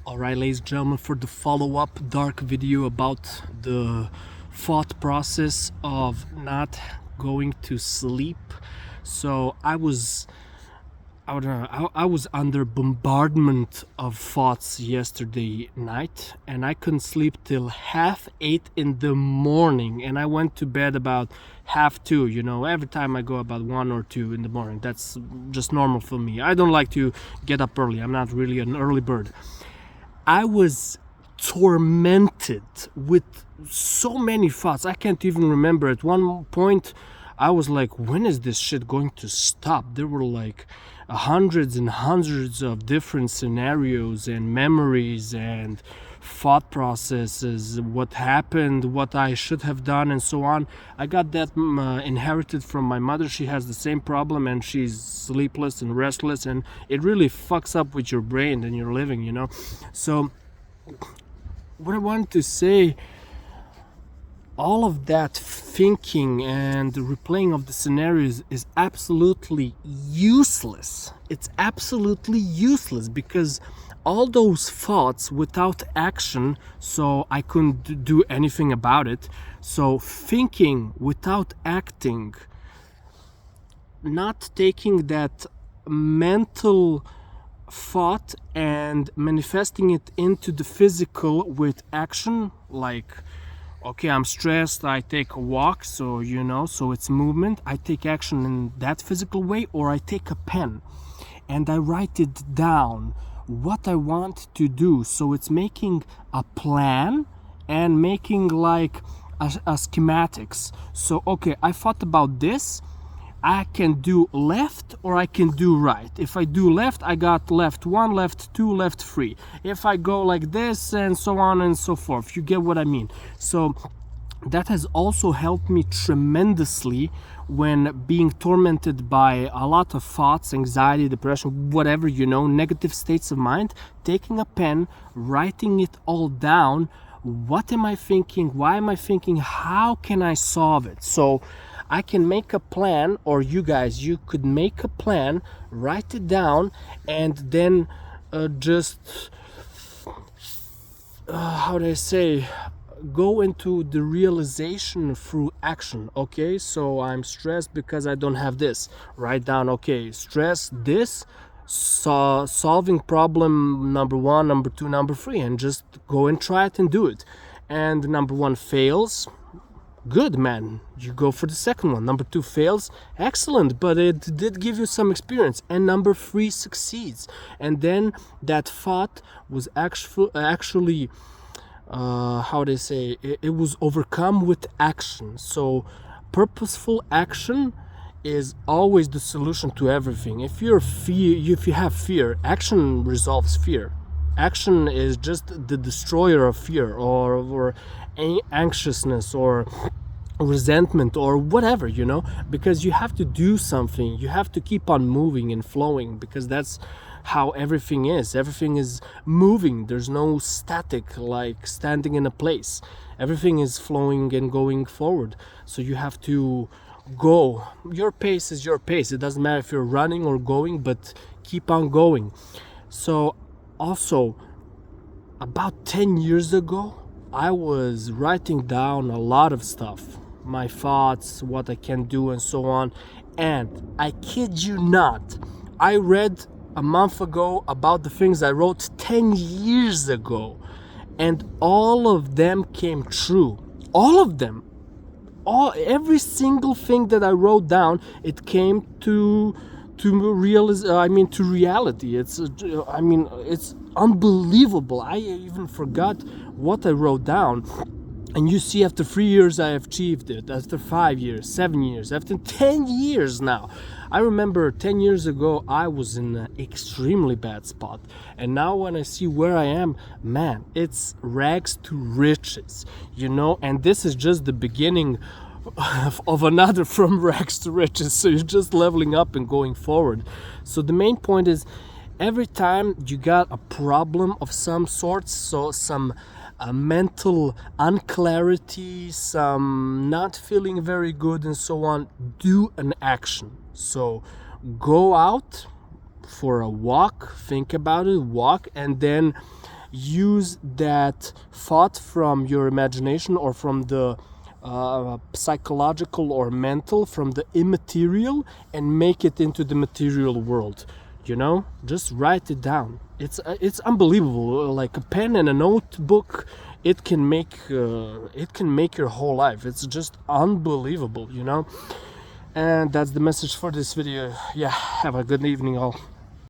Alright, ladies and gentlemen, for the follow-up dark video about the thought process of not going to sleep. So I was under bombardment of thoughts yesterday night, and I couldn't sleep till 8:30 in the morning, and I went to bed about 2:30. Every time I go about 1 or 2 in the morning. That's just normal for me. I don't like to get up early. I'm not really an early bird. I was tormented with so many thoughts. I can't even remember. At one point, I was like, when is this shit going to stop? There were like hundreds and hundreds of different scenarios and memories and thought processes, what happened, what I should have done, and so on. I got that inherited from my mother. She has the same problem, and she's sleepless and restless, and it really fucks up with your brain and your living, So what I wanted to say, all of that thinking and the replaying of the scenarios is absolutely useless. It's absolutely useless because all those thoughts without action, so I couldn't do anything about it. So thinking without acting, not taking that mental thought and manifesting it into the physical with action, like, okay, I'm stressed, I take a walk, so it's movement. I take action in that physical way, or I take a pen and I write it down, what I want to do. So it's making a plan and making like a schematics. So, okay, I thought about this. I can do left or I can do right. If I do left, I got left 1, left 2, left 3. If I go like this, and so on and so forth, you get what I mean. So that has also helped me tremendously when being tormented by a lot of thoughts, anxiety, depression, whatever, negative states of mind. Taking a pen, writing it all down. What am I thinking? Why am I thinking? How can I solve it? So I can make a plan, or you could make a plan, write it down, and then how do I say, go into the realization through action. Okay, so I'm stressed because I don't have this. Write down, okay, stress this, solving problem number 1, number 2, number 3, and just go and try it and do it. And number 1 fails, good, man, you go for the second one. Number 2 fails, excellent, but it did give you some experience. And number 3 succeeds. And then that thought was actually how they say, it was overcome with action. So purposeful action is always the solution to everything. If you have fear, action resolves fear. Action is just the destroyer of fear, or anxiousness, or resentment, or whatever, because you have to do something. You have to keep on moving and flowing, because that's how everything is moving. There's no static, like standing in a place. Everything is flowing and going forward. So you have to go. Your pace is your pace. It doesn't matter if you're running or going, but keep on going. So also, about 10 years ago, I was writing down a lot of stuff, my thoughts, what I can do, and so on. And I kid you not, I read a month ago about the things I wrote 10 years ago, and all of them came true. All of them. Every single thing that I wrote down, it came to reality. It's unbelievable. I even forgot what I wrote down. And you see, after 3 years, I have achieved it. After 5 years, 7 years, after 10 years now. I remember 10 years ago, I was in an extremely bad spot. And now when I see where I am, man, it's rags to riches, And this is just the beginning of another from rags to riches. So you're just leveling up and going forward. So the main point is, every time you got a problem of some sort, so some mental unclarity, some not feeling very good, and so on, do an action. So go out for a walk, think about it, walk, and then use that thought from your imagination or from the psychological or mental, from the immaterial, and make it into the material world. You know, just write it down. It's unbelievable. Like a pen and a notebook, it can make your whole life. It's just unbelievable, you know. And that's the message for this video. Yeah, have a good evening all.